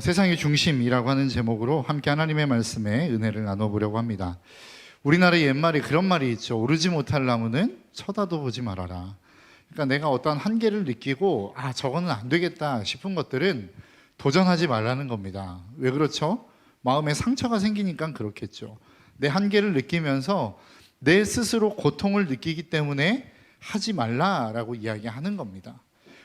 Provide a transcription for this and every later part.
세상의 중심이라고 하는 제목으로 함께 하나님의 말씀에 은혜를 나눠보려고 합니다. 우리나라의 옛말에 그런 말이 있죠. 오르지 못할 나무는 쳐다도 보지 말아라. 그러니까 내가 어떤 한계를 느끼고 저거는 안 되겠다 싶은 것들은 도전하지 말라는 겁니다. 왜 그렇죠? 마음에 상처가 생기니까 그렇겠죠. 내 한계를 느끼면서 내 스스로 고통을 느끼기 때문에 하지 말라라고 이야기하는 겁니다.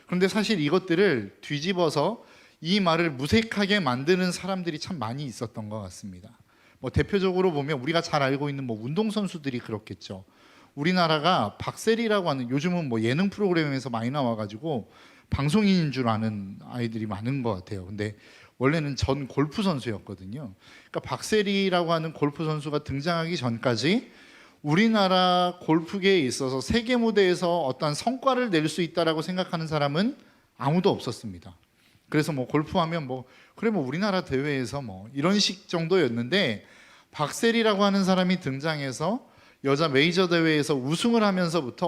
그런데 사실 이것들을 뒤집어서 이 말을 무색하게 만드는 사람들이 참 많이 있었던 것 같습니다. 대표적으로 보면 우리가 잘 알고 있는 운동선수들이 그렇겠죠. 우리나라가 박세리라고 하는, 요즘은 예능 프로그램에서 많이 나와가지고 방송인인 줄 아는 아이들이 많은 것 같아요. 근데 원래는 전 골프 선수였거든요. 그러니까 박세리라고 하는 골프 선수가 등장하기 전까지 우리나라 골프계에 있어서 세계 무대에서 어떤 성과를 낼 수 있다라고 생각하는 사람은 아무도 없었습니다. 그래서 골프하면 우리나라 대회에서 이런 식 정도였는데, 박세리라고 하는 사람이 등장해서 여자 메이저 대회에서 우승을 하면서부터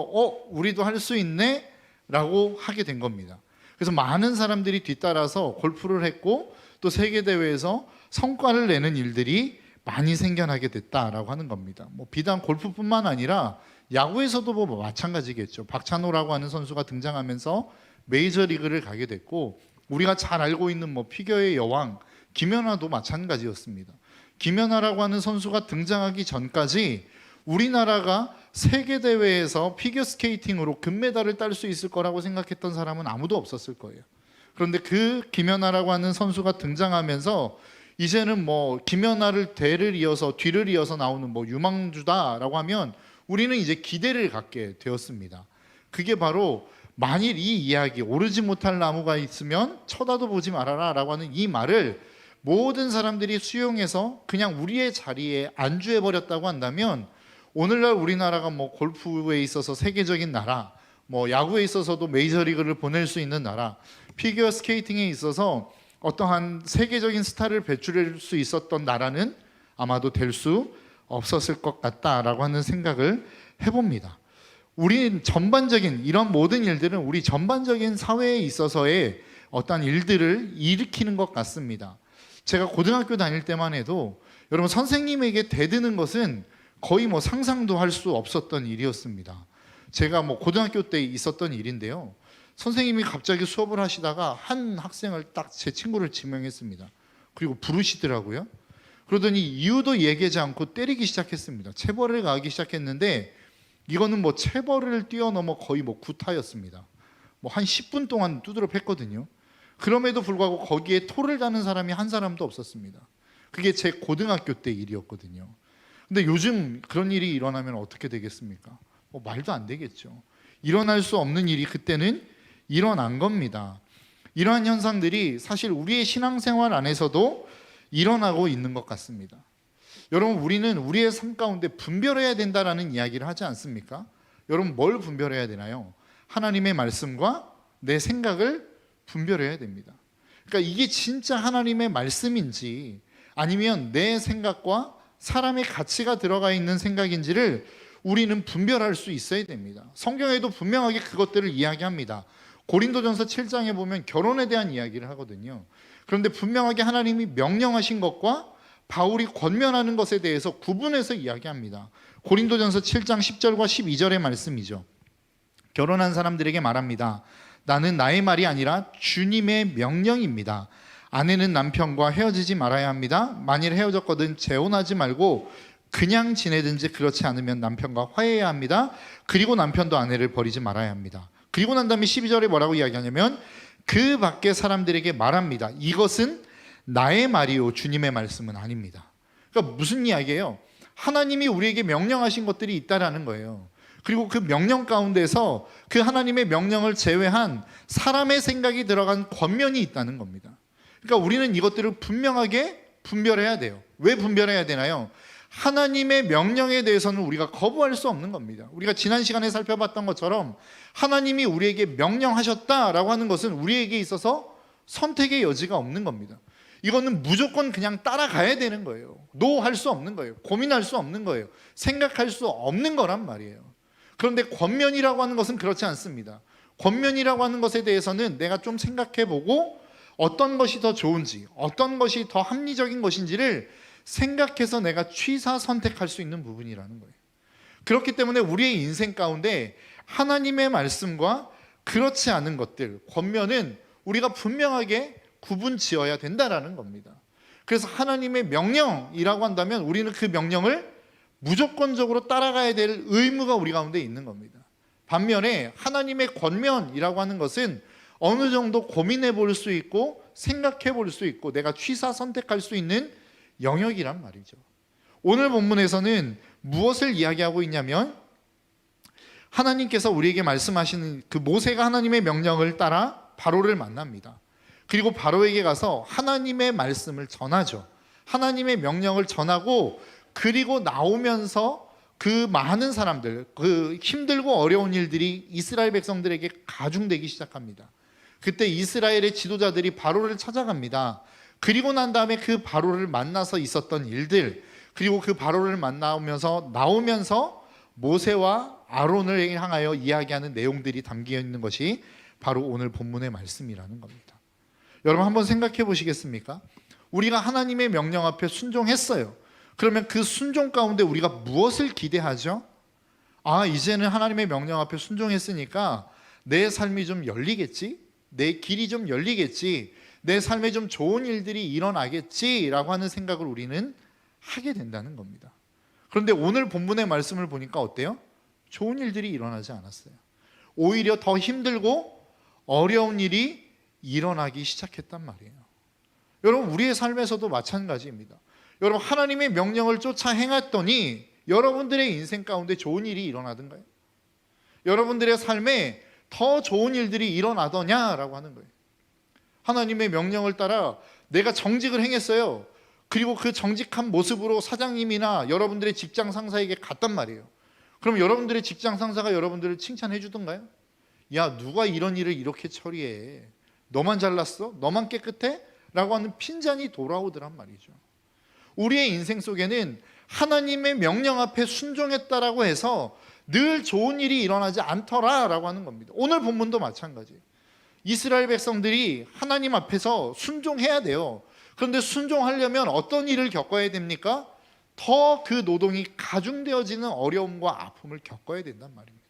우리도 할 수 있네 라고 하게 된 겁니다. 그래서 많은 사람들이 뒤따라서 골프를 했고 또 세계 대회에서 성과를 내는 일들이 많이 생겨나게 됐다라고 하는 겁니다. 비단 골프뿐만 아니라 야구에서도 마찬가지겠죠. 박찬호라고 하는 선수가 등장하면서 메이저리그를 가게 됐고, 우리가 잘 알고 있는 피겨의 여왕 김연아도 마찬가지였습니다. 김연아라고 하는 선수가 등장하기 전까지 우리나라가 세계대회에서 피겨스케이팅으로 금메달을 딸 수 있을 거라고 생각했던 사람은 아무도 없었을 거예요. 그런데 그 김연아라고 하는 선수가 등장하면서 이제는 김연아를 뒤를 이어서 나오는 유망주다라고 하면 우리는 이제 기대를 갖게 되었습니다. 그게 바로 만일 이 이야기, 오르지 못할 나무가 있으면 쳐다도 보지 말아라 라고 하는 이 말을 모든 사람들이 수용해서 그냥 우리의 자리에 안주해버렸다고 한다면, 오늘날 우리나라가 골프에 있어서 세계적인 나라, 야구에 있어서도 메이저리그를 보낼 수 있는 나라, 피겨 스케이팅에 있어서 어떠한 세계적인 스타를 배출할 수 있었던 나라는 아마도 될 수 없었을 것 같다라고 하는 생각을 해봅니다. 우리 전반적인 이런 모든 일들은 우리 전반적인 사회에 있어서의 어떤 일들을 일으키는 것 같습니다. 제가 고등학교 다닐 때만 해도 여러분, 선생님에게 대드는 것은 거의 상상도 할 수 없었던 일이었습니다. 제가 고등학교 때 있었던 일인데요. 선생님이 갑자기 수업을 하시다가 한 학생을 딱 제 친구를 지명했습니다. 그리고 부르시더라고요. 그러더니 이유도 얘기하지 않고 때리기 시작했습니다. 체벌을 가하기 시작했는데, 이거는 체벌을 뛰어넘어 거의 구타였습니다. 한 10분 동안 두드려 팼거든요. 그럼에도 불구하고 거기에 토를 다는 사람이 한 사람도 없었습니다. 그게 제 고등학교 때 일이었거든요. 근데 요즘 그런 일이 일어나면 어떻게 되겠습니까? 말도 안 되겠죠. 일어날 수 없는 일이 그때는 일어난 겁니다. 이러한 현상들이 사실 우리의 신앙생활 안에서도 일어나고 있는 것 같습니다. 여러분, 우리는 우리의 삶 가운데 분별해야 된다라는 이야기를 하지 않습니까? 여러분, 뭘 분별해야 되나요? 하나님의 말씀과 내 생각을 분별해야 됩니다. 그러니까 이게 진짜 하나님의 말씀인지 아니면 내 생각과 사람의 가치가 들어가 있는 생각인지를 우리는 분별할 수 있어야 됩니다. 성경에도 분명하게 그것들을 이야기합니다. 고린도전서 7장에 보면 결혼에 대한 이야기를 하거든요. 그런데 분명하게 하나님이 명령하신 것과 바울이 권면하는 것에 대해서 구분해서 이야기합니다. 고린도전서 7장 10절과 12절의 말씀이죠. 결혼한 사람들에게 말합니다. 나는 나의 말이 아니라 주님의 명령입니다. 아내는 남편과 헤어지지 말아야 합니다. 만일 헤어졌거든 재혼하지 말고 그냥 지내든지, 그렇지 않으면 남편과 화해해야 합니다. 그리고 남편도 아내를 버리지 말아야 합니다. 그리고 난 다음에 12절에 뭐라고 이야기하냐면, 그 밖에 사람들에게 말합니다. 이것은 나의 말이요 주님의 말씀은 아닙니다. 그러니까 무슨 이야기예요? 하나님이 우리에게 명령하신 것들이 있다라는 거예요. 그리고 그 명령 가운데서 그 하나님의 명령을 제외한 사람의 생각이 들어간 권면이 있다는 겁니다. 그러니까 우리는 이것들을 분명하게 분별해야 돼요. 왜 분별해야 되나요? 하나님의 명령에 대해서는 우리가 거부할 수 없는 겁니다. 우리가 지난 시간에 살펴봤던 것처럼 하나님이 우리에게 명령하셨다라고 하는 것은 우리에게 있어서 선택의 여지가 없는 겁니다. 이거는 무조건 그냥 따라가야 되는 거예요. 노할 수 없는 거예요. 고민할 수 없는 거예요. 생각할 수 없는 거란 말이에요. 그런데 권면이라고 하는 것은 그렇지 않습니다. 권면이라고 하는 것에 대해서는 내가 좀 생각해보고 어떤 것이 더 좋은지, 어떤 것이 더 합리적인 것인지를 생각해서 내가 취사 선택할 수 있는 부분이라는 거예요. 그렇기 때문에 우리의 인생 가운데 하나님의 말씀과 그렇지 않은 것들, 권면은 우리가 분명하게 구분 지어야 된다라는 겁니다. 그래서 하나님의 명령이라고 한다면 우리는 그 명령을 무조건적으로 따라가야 될 의무가 우리 가운데 있는 겁니다. 반면에 하나님의 권면이라고 하는 것은 어느 정도 고민해 볼 수 있고 생각해 볼 수 있고 내가 취사 선택할 수 있는 영역이란 말이죠. 오늘 본문에서는 무엇을 이야기하고 있냐면 하나님께서 우리에게 말씀하시는 그 모세가 하나님의 명령을 따라 바로를 만납니다. 그리고 바로에게 가서 하나님의 말씀을 전하죠. 하나님의 명령을 전하고 그리고 나오면서 그 많은 사람들, 그 힘들고 어려운 일들이 이스라엘 백성들에게 가중되기 시작합니다. 그때 이스라엘의 지도자들이 바로를 찾아갑니다. 그리고 난 다음에 그 바로를 만나서 있었던 일들, 그리고 그 바로를 나오면서 모세와 아론을 향하여 이야기하는 내용들이 담겨 있는 것이 바로 오늘 본문의 말씀이라는 겁니다. 여러분 한번 생각해 보시겠습니까? 우리가 하나님의 명령 앞에 순종했어요. 그러면 그 순종 가운데 우리가 무엇을 기대하죠? 이제는 하나님의 명령 앞에 순종했으니까 내 삶이 좀 열리겠지? 내 길이 좀 열리겠지? 내 삶에 좀 좋은 일들이 일어나겠지라고 하는 생각을 우리는 하게 된다는 겁니다. 그런데 오늘 본문의 말씀을 보니까 어때요? 좋은 일들이 일어나지 않았어요. 오히려 더 힘들고 어려운 일이 일어나기 시작했단 말이에요. 여러분 우리의 삶에서도 마찬가지입니다. 여러분 하나님의 명령을 쫓아 행했더니 여러분들의 인생 가운데 좋은 일이 일어나던가요? 여러분들의 삶에 더 좋은 일들이 일어나더냐라고 하는 거예요. 하나님의 명령을 따라 내가 정직을 행했어요. 그리고 그 정직한 모습으로 사장님이나 여러분들의 직장 상사에게 갔단 말이에요. 그럼 여러분들의 직장 상사가 여러분들을 칭찬해 주던가요? 야, 누가 이런 일을 이렇게 처리해? 너만 잘났어? 너만 깨끗해? 라고 하는 핀잔이 돌아오더란 말이죠. 우리의 인생 속에는 하나님의 명령 앞에 순종했다라고 해서 늘 좋은 일이 일어나지 않더라라고 하는 겁니다. 오늘 본문도 마찬가지예요. 이스라엘 백성들이 하나님 앞에서 순종해야 돼요. 그런데 순종하려면 어떤 일을 겪어야 됩니까? 더 그 노동이 가중되어지는 어려움과 아픔을 겪어야 된단 말입니다.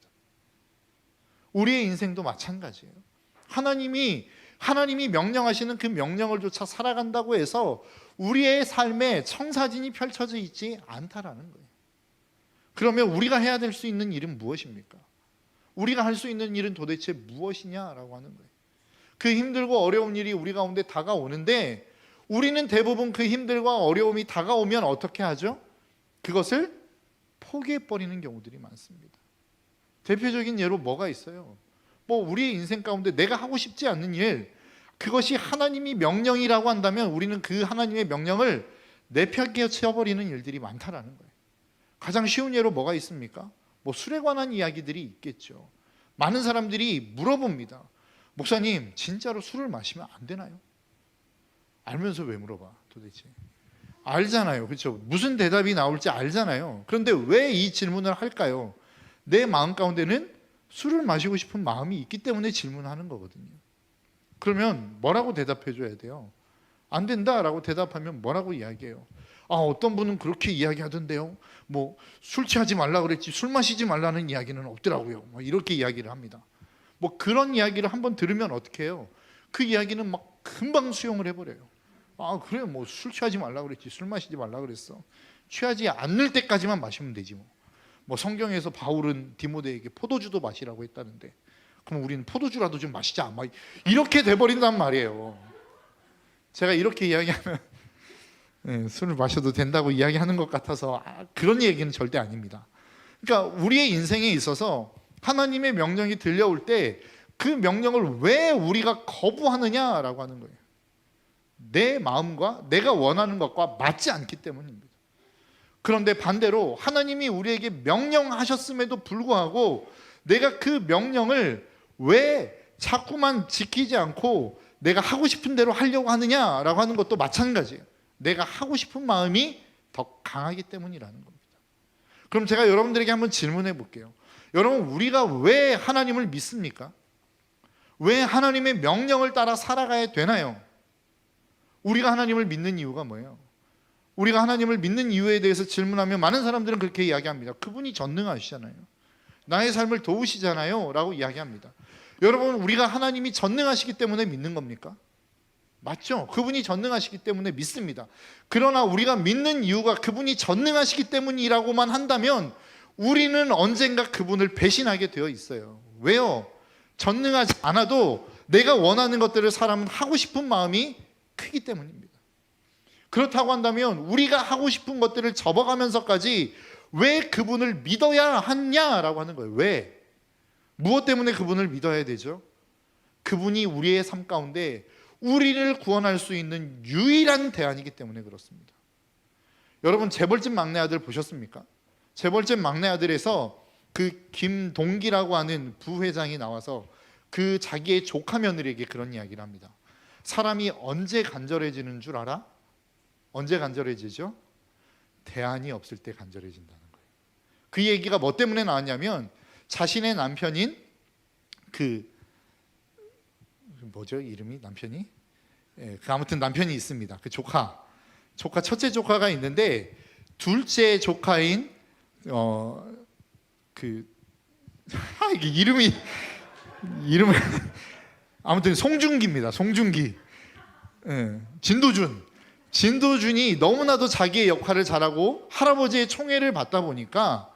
우리의 인생도 마찬가지예요. 하나님이 명령하시는 그 명령을 쫓아 살아간다고 해서 우리의 삶에 청사진이 펼쳐져 있지 않다라는 거예요. 그러면 우리가 해야 될 수 있는 일은 무엇입니까? 우리가 할 수 있는 일은 도대체 무엇이냐라고 하는 거예요. 그 힘들고 어려운 일이 우리 가운데 다가오는데 우리는 대부분 그 힘들과 어려움이 다가오면 어떻게 하죠? 그것을 포기해버리는 경우들이 많습니다. 대표적인 예로 뭐가 있어요? 우리의 인생 가운데 내가 하고 싶지 않는 일, 그것이 하나님이 명령이라고 한다면 우리는 그 하나님의 명령을 내팽개쳐버리는 일들이 많다라는 거예요. 가장 쉬운 예로 뭐가 있습니까? 술에 관한 이야기들이 있겠죠. 많은 사람들이 물어봅니다. 목사님, 진짜로 술을 마시면 안 되나요? 알면서 왜 물어봐 도대체? 알잖아요. 그렇죠? 무슨 대답이 나올지 알잖아요. 그런데 왜 이 질문을 할까요? 내 마음 가운데는 술을 마시고 싶은 마음이 있기 때문에 질문하는 거거든요. 그러면 뭐라고 대답해 줘야 돼요? 안 된다라고 대답하면 뭐라고 이야기해요? 어떤 분은 그렇게 이야기하던데요. 술 취하지 말라 그랬지 술 마시지 말라는 이야기는 없더라고요. 이렇게 이야기를 합니다. 그런 이야기를 한번 들으면 어떻게 해요? 그 이야기는 금방 수용을 해버려요. 그래 술 취하지 말라 그랬지 술 마시지 말라 그랬어. 취하지 않을 때까지만 마시면 되지 성경에서 바울은 디모데에게 포도주도 마시라고 했다는데 그럼 우리는 포도주라도 좀 마시자 이렇게 돼버린단 말이에요. 제가 이렇게 이야기하면 술을 마셔도 된다고 이야기하는 것 같아서 그런 얘기는 절대 아닙니다. 그러니까 우리의 인생에 있어서 하나님의 명령이 들려올 때 그 명령을 왜 우리가 거부하느냐라고 하는 거예요. 내 마음과 내가 원하는 것과 맞지 않기 때문입니다. 그런데 반대로 하나님이 우리에게 명령하셨음에도 불구하고 내가 그 명령을 왜 자꾸만 지키지 않고 내가 하고 싶은 대로 하려고 하느냐라고 하는 것도 마찬가지예요. 내가 하고 싶은 마음이 더 강하기 때문이라는 겁니다. 그럼 제가 여러분들에게 한번 질문해 볼게요. 여러분, 우리가 왜 하나님을 믿습니까? 왜 하나님의 명령을 따라 살아가야 되나요? 우리가 하나님을 믿는 이유가 뭐예요? 우리가 하나님을 믿는 이유에 대해서 질문하면 많은 사람들은 그렇게 이야기합니다. 그분이 전능하시잖아요. 나의 삶을 도우시잖아요 라고 이야기합니다. 여러분, 우리가 하나님이 전능하시기 때문에 믿는 겁니까? 맞죠? 그분이 전능하시기 때문에 믿습니다. 그러나 우리가 믿는 이유가 그분이 전능하시기 때문이라고만 한다면 우리는 언젠가 그분을 배신하게 되어 있어요. 왜요? 전능하지 않아도 내가 원하는 것들을 사람은 하고 싶은 마음이 크기 때문입니다. 그렇다고 한다면 우리가 하고 싶은 것들을 접어가면서까지 왜 그분을 믿어야 하냐라고 하는 거예요. 왜? 무엇 때문에 그분을 믿어야 되죠? 그분이 우리의 삶 가운데 우리를 구원할 수 있는 유일한 대안이기 때문에 그렇습니다. 여러분, 재벌집 막내 아들 보셨습니까? 재벌집 막내 아들에서 그 김동기라고 하는 부회장이 나와서 그 자기의 조카 며느리에게 그런 이야기를 합니다. 사람이 언제 간절해지는 줄 알아? 언제 간절해지죠? 대안이 없을 때 간절해진다는 거예요. 그 얘기가 뭐 때문에 나왔냐면 자신의 남편인 그 뭐죠? 이름이 남편이? 아무튼 남편이 있습니다. 그 조카 첫째 조카가 있는데 둘째 조카인 이게 이름을 아무튼 송중기입니다. 송중기. 진도준이 너무나도 자기의 역할을 잘하고 할아버지의 총애를 받다 보니까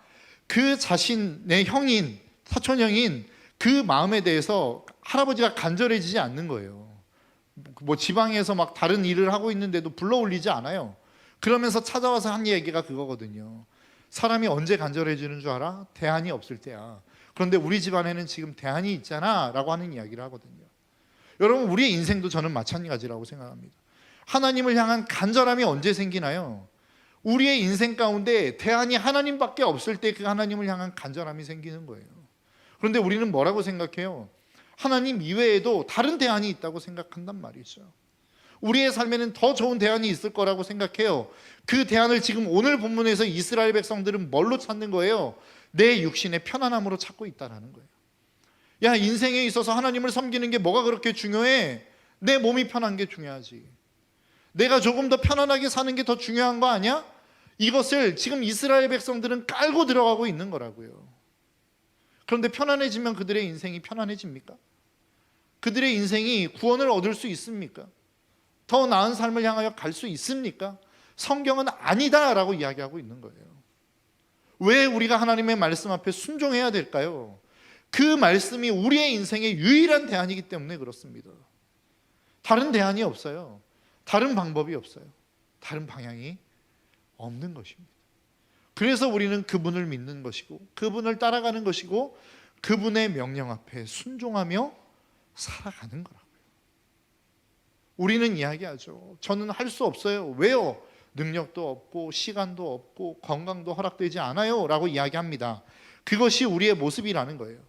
그 자신의 형인 사촌형인 그 마음에 대해서 할아버지가 간절해지지 않는 거예요. 뭐 지방에서 막 다른 일을 하고 있는데도 불러올리지 않아요. 그러면서 찾아와서 한 얘기가 그거거든요. 사람이 언제 간절해지는 줄 알아? 대안이 없을 때야. 그런데 우리 집안에는 지금 대안이 있잖아 라고 하는 이야기를 하거든요. 여러분, 우리의 인생도 저는 마찬가지라고 생각합니다. 하나님을 향한 간절함이 언제 생기나요? 우리의 인생 가운데 대안이 하나님밖에 없을 때 그 하나님을 향한 간절함이 생기는 거예요. 그런데 우리는 뭐라고 생각해요? 하나님 이외에도 다른 대안이 있다고 생각한단 말이죠. 우리의 삶에는 더 좋은 대안이 있을 거라고 생각해요. 그 대안을 지금 오늘 본문에서 이스라엘 백성들은 뭘로 찾는 거예요? 내 육신의 편안함으로 찾고 있다는 거예요. 야, 인생에 있어서 하나님을 섬기는 게 뭐가 그렇게 중요해? 내 몸이 편한 게 중요하지. 내가 조금 더 편안하게 사는 게 더 중요한 거 아니야? 이것을 지금 이스라엘 백성들은 깔고 들어가고 있는 거라고요. 그런데 편안해지면 그들의 인생이 편안해집니까? 그들의 인생이 구원을 얻을 수 있습니까? 더 나은 삶을 향하여 갈 수 있습니까? 성경은 아니다라고 이야기하고 있는 거예요. 왜 우리가 하나님의 말씀 앞에 순종해야 될까요? 그 말씀이 우리의 인생의 유일한 대안이기 때문에 그렇습니다. 다른 대안이 없어요. 다른 방법이 없어요. 다른 방향이 없는 것입니다. 그래서 우리는 그분을 믿는 것이고 그분을 따라가는 것이고 그분의 명령 앞에 순종하며 살아가는 거라고요. 우리는 이야기하죠. 저는 할 수 없어요. 왜요? 능력도 없고 시간도 없고 건강도 허락되지 않아요 라고 이야기합니다. 그것이 우리의 모습이라는 거예요.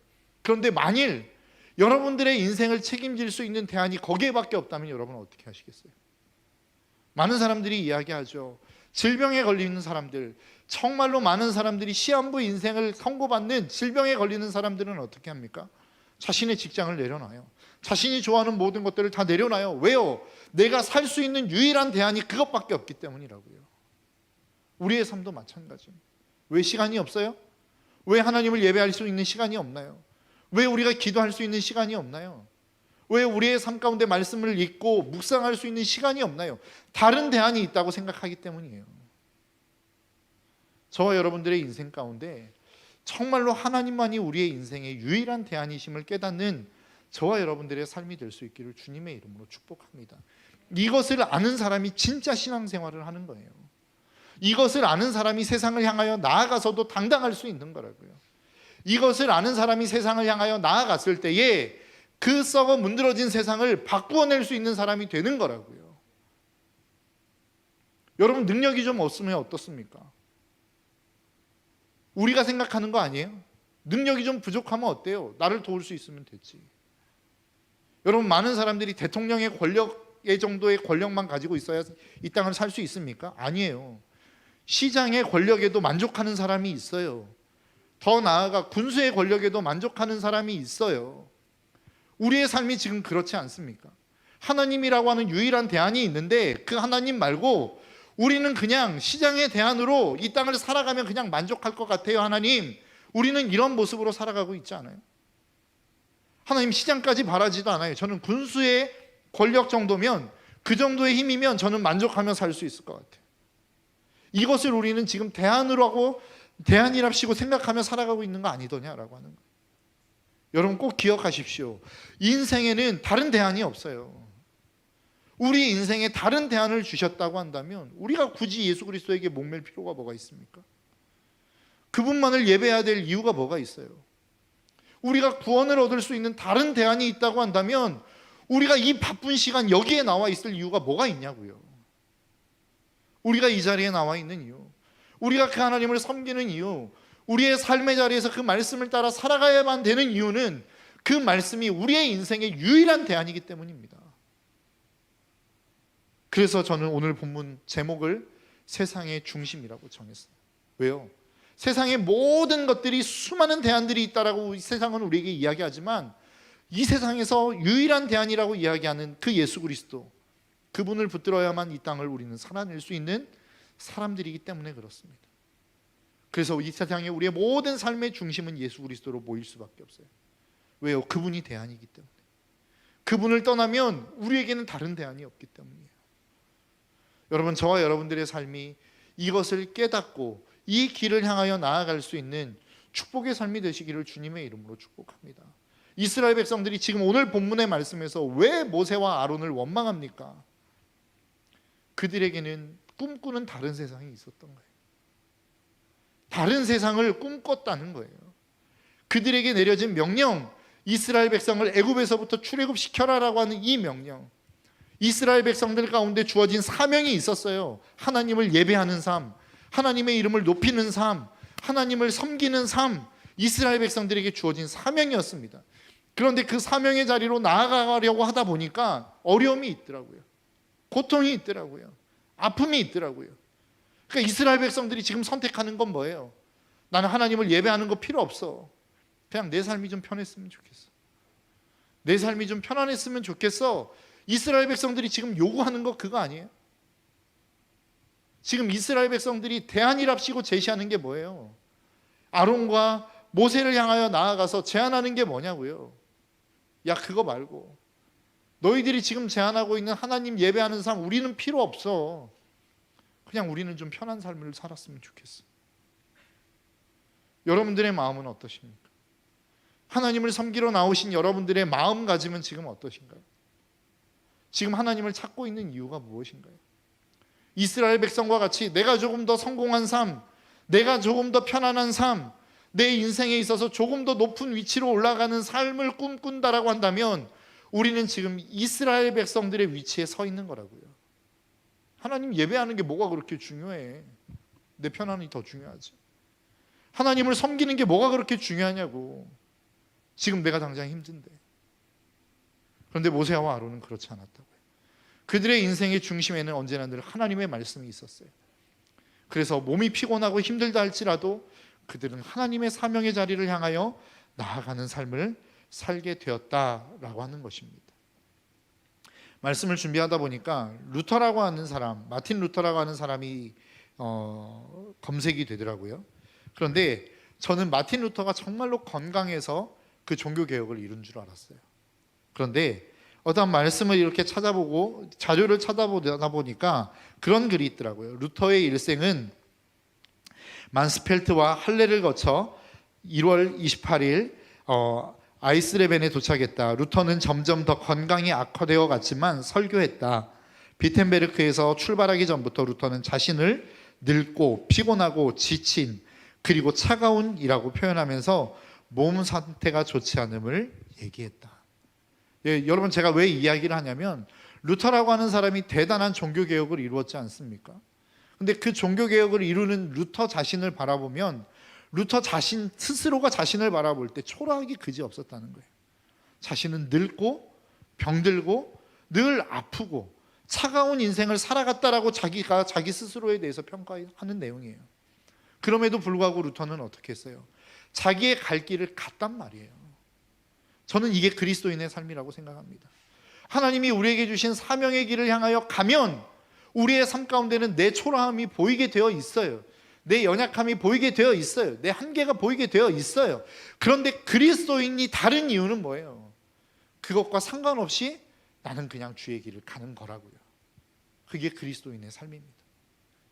그런데 만일 여러분들의 인생을 책임질 수 있는 대안이 거기에밖에 없다면 여러분은 어떻게 하시겠어요? 많은 사람들이 이야기하죠. 질병에 걸리는 사람들, 정말로 많은 사람들이 시한부 인생을 선고받는 질병에 걸리는 사람들은 어떻게 합니까? 자신의 직장을 내려놔요. 자신이 좋아하는 모든 것들을 다 내려놔요. 왜요? 내가 살 수 있는 유일한 대안이 그것밖에 없기 때문이라고요. 우리의 삶도 마찬가지입니다. 왜 시간이 없어요? 왜 하나님을 예배할 수 있는 시간이 없나요? 왜 우리가 기도할 수 있는 시간이 없나요? 왜 우리의 삶 가운데 말씀을 읽고 묵상할 수 있는 시간이 없나요? 다른 대안이 있다고 생각하기 때문이에요. 저와 여러분들의 인생 가운데 정말로 하나님만이 우리의 인생의 유일한 대안이심을 깨닫는 저와 여러분들의 삶이 될 수 있기를 주님의 이름으로 축복합니다. 이것을 아는 사람이 진짜 신앙생활을 하는 거예요. 이것을 아는 사람이 세상을 향하여 나아가서도 당당할 수 있는 거라고요. 이것을 아는 사람이 세상을 향하여 나아갔을 때에 그 썩어 문드러진 세상을 바꾸어낼 수 있는 사람이 되는 거라고요. 여러분, 능력이 좀 없으면 어떻습니까? 우리가 생각하는 거 아니에요? 능력이 좀 부족하면 어때요? 나를 도울 수 있으면 됐지. 여러분, 많은 사람들이 대통령의 권력의 정도의 권력만 가지고 있어야 이 땅을 살 수 있습니까? 아니에요. 시장의 권력에도 만족하는 사람이 있어요. 더 나아가 군수의 권력에도 만족하는 사람이 있어요. 우리의 삶이 지금 그렇지 않습니까? 하나님이라고 하는 유일한 대안이 있는데 그 하나님 말고 우리는 그냥 시장의 대안으로 이 땅을 살아가면 그냥 만족할 것 같아요. 하나님, 우리는 이런 모습으로 살아가고 있지 않아요? 하나님, 시장까지 바라지도 않아요. 저는 군수의 권력 정도면, 그 정도의 힘이면 저는 만족하며 살 수 있을 것 같아요. 이것을 우리는 지금 대안으로 하고 대안이랍시고 생각하며 살아가고 있는 거 아니더냐라고 하는 거예요. 여러분 꼭 기억하십시오. 인생에는 다른 대안이 없어요. 우리 인생에 다른 대안을 주셨다고 한다면 우리가 굳이 예수 그리스도에게 목맬 필요가 뭐가 있습니까? 그분만을 예배해야 될 이유가 뭐가 있어요? 우리가 구원을 얻을 수 있는 다른 대안이 있다고 한다면 우리가 이 바쁜 시간 여기에 나와 있을 이유가 뭐가 있냐고요. 우리가 이 자리에 나와 있는 이유, 우리가 그 하나님을 섬기는 이유, 우리의 삶의 자리에서 그 말씀을 따라 살아가야만 되는 이유는 그 말씀이 우리의 인생의 유일한 대안이기 때문입니다. 그래서 저는 오늘 본문 제목을 세상의 중심이라고 정했어요. 왜요? 세상의 모든 것들이, 수많은 대안들이 있다라고 세상은 우리에게 이야기하지만 이 세상에서 유일한 대안이라고 이야기하는 그 예수 그리스도, 그분을 붙들어야만 이 땅을 우리는 살아낼 수 있는 사람들이기 때문에 그렇습니다. 그래서 이 세상에 우리의 모든 삶의 중심은 예수 그리스도로 모일 수밖에 없어요. 왜요? 그분이 대안이기 때문에. 그분을 떠나면 우리에게는 다른 대안이 없기 때문이에요. 여러분, 저와 여러분들의 삶이 이것을 깨닫고 이 길을 향하여 나아갈 수 있는 축복의 삶이 되시기를 주님의 이름으로 축복합니다. 이스라엘 백성들이 지금 오늘 본문의 말씀에서 왜 모세와 아론을 원망합니까? 그들에게는 꿈꾸는 다른 세상이 있었던 거예요. 다른 세상을 꿈꿨다는 거예요. 그들에게 내려진 명령, 이스라엘 백성을 애굽에서부터 출애굽시켜라라고 하는 이 명령, 이스라엘 백성들 가운데 주어진 사명이 있었어요. 하나님을 예배하는 삶, 하나님의 이름을 높이는 삶, 하나님을 섬기는 삶, 이스라엘 백성들에게 주어진 사명이었습니다. 그런데 그 사명의 자리로 나아가려고 하다 보니까 어려움이 있더라고요. 고통이 있더라고요. 아픔이 있더라고요. 그러니까 이스라엘 백성들이 지금 선택하는 건 뭐예요? 나는 하나님을 예배하는 거 필요 없어. 그냥 내 삶이 좀 편했으면 좋겠어. 내 삶이 좀 편안했으면 좋겠어. 이스라엘 백성들이 지금 요구하는 거 그거 아니에요? 지금 이스라엘 백성들이 대안이랍시고 제시하는 게 뭐예요? 아론과 모세를 향하여 나아가서 제안하는 게 뭐냐고요? 야, 그거 말고 너희들이 지금 제안하고 있는 하나님 예배하는 삶 우리는 필요 없어. 그냥 우리는 좀 편한 삶을 살았으면 좋겠어. 여러분들의 마음은 어떠십니까? 하나님을 섬기러 나오신 여러분들의 마음가짐은 지금 어떠신가요? 지금 하나님을 찾고 있는 이유가 무엇인가요? 이스라엘 백성과 같이 내가 조금 더 성공한 삶, 내가 조금 더 편안한 삶, 내 인생에 있어서 조금 더 높은 위치로 올라가는 삶을 꿈꾼다라고 한다면 우리는 지금 이스라엘 백성들의 위치에 서 있는 거라고요. 하나님 예배하는 게 뭐가 그렇게 중요해? 내 편안이 더 중요하지. 하나님을 섬기는 게 뭐가 그렇게 중요하냐고. 지금 내가 당장 힘든데. 그런데 모세와 아론은 그렇지 않았다고요. 그들의 인생의 중심에는 언제나 늘 하나님의 말씀이 있었어요. 그래서 몸이 피곤하고 힘들다 할지라도 그들은 하나님의 사명의 자리를 향하여 나아가는 삶을 살게 되었다라고 하는 것입니다. 말씀을 준비하다 보니까 루터라고 하는 사람, 마틴 루터라고 하는 사람이 검색이 되더라고요. 그런데 저는 마틴 루터가 정말로 건강해서 그 종교개혁을 이룬 줄 알았어요. 그런데 어떤 말씀을 이렇게 찾아보고 자료를 찾아보다 보니까 그런 글이 있더라고요. 루터의 일생은 만스펠트와 할레를 거쳐 1월 28일 아이슬레벤에 도착했다. 루터는 점점 더 건강이 악화되어 갔지만 설교했다. 비텐베르크에서 출발하기 전부터 루터는 자신을 늙고 피곤하고 지친 그리고 차가운이라고 표현하면서 몸 상태가 좋지 않음을 얘기했다. 예, 여러분, 제가 왜 이야기를 하냐면 루터라고 하는 사람이 대단한 종교개혁을 이루었지 않습니까? 근데 그 종교개혁을 이루는 루터 자신을 바라보면 루터 자신 스스로가 자신을 바라볼 때 초라하기 그지 없었다는 거예요. 자신은 늙고 병들고 늘 아프고 차가운 인생을 살아갔다라고 자기가 자기 스스로에 대해서 평가하는 내용이에요. 그럼에도 불구하고 루터는 어떻게 했어요? 자기의 갈 길을 갔단 말이에요. 저는 이게 그리스도인의 삶이라고 생각합니다. 하나님이 우리에게 주신 사명의 길을 향하여 가면 우리의 삶 가운데는 내 초라함이 보이게 되어 있어요. 내 연약함이 보이게 되어 있어요. 내 한계가 보이게 되어 있어요. 그런데 그리스도인이 다른 이유는 뭐예요? 그것과 상관없이 나는 그냥 주의 길을 가는 거라고요. 그게 그리스도인의 삶입니다.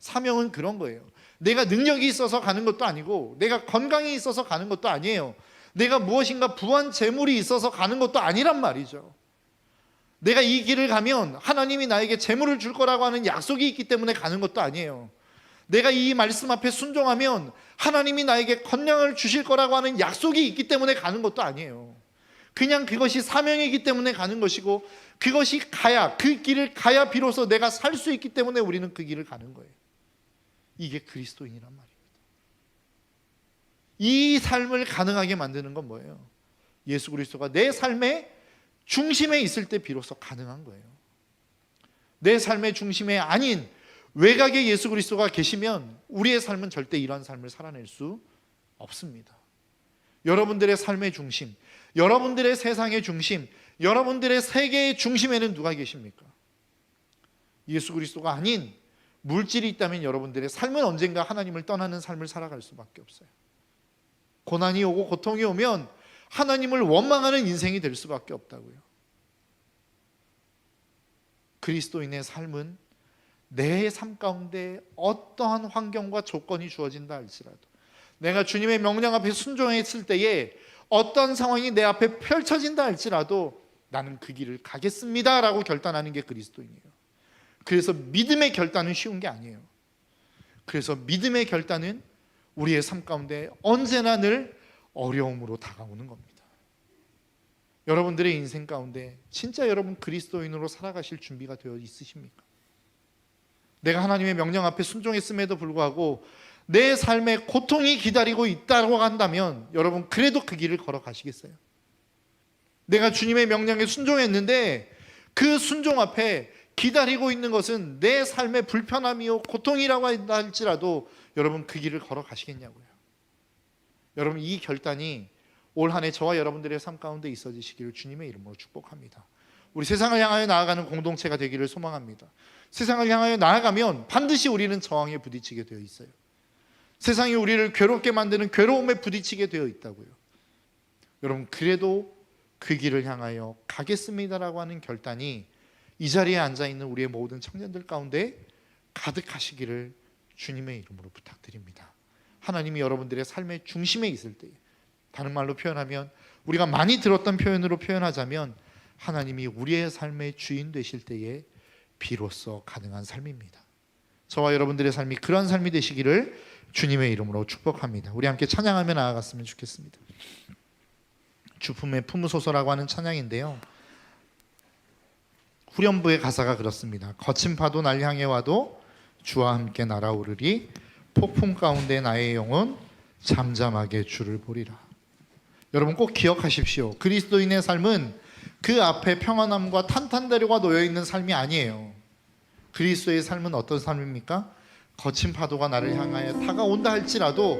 사명은 그런 거예요. 내가 능력이 있어서 가는 것도 아니고, 내가 건강이 있어서 가는 것도 아니에요. 내가 무엇인가 부한 재물이 있어서 가는 것도 아니란 말이죠. 내가 이 길을 가면 하나님이 나에게 재물을 줄 거라고 하는 약속이 있기 때문에 가는 것도 아니에요. 내가 이 말씀 앞에 순종하면 하나님이 나에게 건강을 주실 거라고 하는 약속이 있기 때문에 가는 것도 아니에요. 그냥 그것이 사명이기 때문에 가는 것이고, 그것이 가야, 그 길을 가야 비로소 내가 살 수 있기 때문에 우리는 그 길을 가는 거예요. 이게 그리스도인이란 말입니다. 이 삶을 가능하게 만드는 건 뭐예요? 예수 그리스도가 내 삶의 중심에 있을 때 비로소 가능한 거예요. 내 삶의 중심에 아닌 외곽에 예수 그리스도가 계시면 우리의 삶은 절대 이러한 삶을 살아낼 수 없습니다. 여러분들의 삶의 중심, 여러분들의 세상의 중심, 여러분들의 세계의 중심에는 누가 계십니까? 예수 그리스도가 아닌 물질이 있다면 여러분들의 삶은 언젠가 하나님을 떠나는 삶을 살아갈 수밖에 없어요. 고난이 오고 고통이 오면 하나님을 원망하는 인생이 될 수밖에 없다고요. 그리스도인의 삶은 내 삶 가운데 어떠한 환경과 조건이 주어진다 할지라도, 내가 주님의 명령 앞에 순종했을 때에 어떤 상황이 내 앞에 펼쳐진다 할지라도 나는 그 길을 가겠습니다 라고 결단하는 게 그리스도인이에요. 그래서 믿음의 결단은 쉬운 게 아니에요. 그래서 믿음의 결단은 우리의 삶 가운데 언제나 늘 어려움으로 다가오는 겁니다. 여러분들의 인생 가운데 진짜 여러분 그리스도인으로 살아가실 준비가 되어 있으십니까? 내가 하나님의 명령 앞에 순종했음에도 불구하고 내 삶에 고통이 기다리고 있다고 한다면 여러분 그래도 그 길을 걸어가시겠어요? 내가 주님의 명령에 순종했는데 그 순종 앞에 기다리고 있는 것은 내 삶의 불편함이요 고통이라고 할지라도 여러분 그 길을 걸어가시겠냐고요. 여러분 이 결단이 올 한 해 저와 여러분들의 삶 가운데 있어지시기를 주님의 이름으로 축복합니다. 우리 세상을 향하여 나아가는 공동체가 되기를 소망합니다. 세상을 향하여 나아가면 반드시 우리는 저항에 부딪히게 되어 있어요. 세상이 우리를 괴롭게 만드는 괴로움에 부딪히게 되어 있다고요. 여러분 그래도 그 길을 향하여 가겠습니다라고 하는 결단이 이 자리에 앉아있는 우리의 모든 청년들 가운데 가득하시기를 주님의 이름으로 부탁드립니다. 하나님이 여러분들의 삶의 중심에 있을 때, 다른 말로 표현하면 우리가 많이 들었던 표현으로 표현하자면 하나님이 우리의 삶의 주인 되실 때에 비로소 가능한 삶입니다. 저와 여러분들의 삶이 그런 삶이 되시기를 주님의 이름으로 축복합니다. 우리 함께 찬양하며 나아갔으면 좋겠습니다. 주품에 품으소서라고 하는 찬양인데요, 후렴부의 가사가 그렇습니다. 거친 파도 날 향해 와도 주와 함께 날아오르리, 폭풍 가운데 나의 영혼 잠잠하게 주를 보리라. 여러분 꼭 기억하십시오. 그리스도인의 삶은 그 앞에 평안함과 탄탄대로가 놓여있는 삶이 아니에요. 그리스도의 삶은 어떤 삶입니까? 거친 파도가 나를 향하여 다가온다 할지라도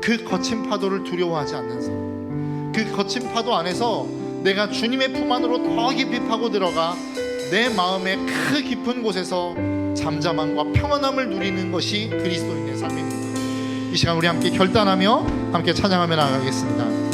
그 거친 파도를 두려워하지 않는 삶, 그 거친 파도 안에서 내가 주님의 품 안으로 더 깊이 파고 들어가 내 마음의 그 깊은 곳에서 잠잠함과 평안함을 누리는 것이 그리스도인의 삶입니다. 이 시간 우리 함께 결단하며 함께 찬양하며 나아가겠습니다.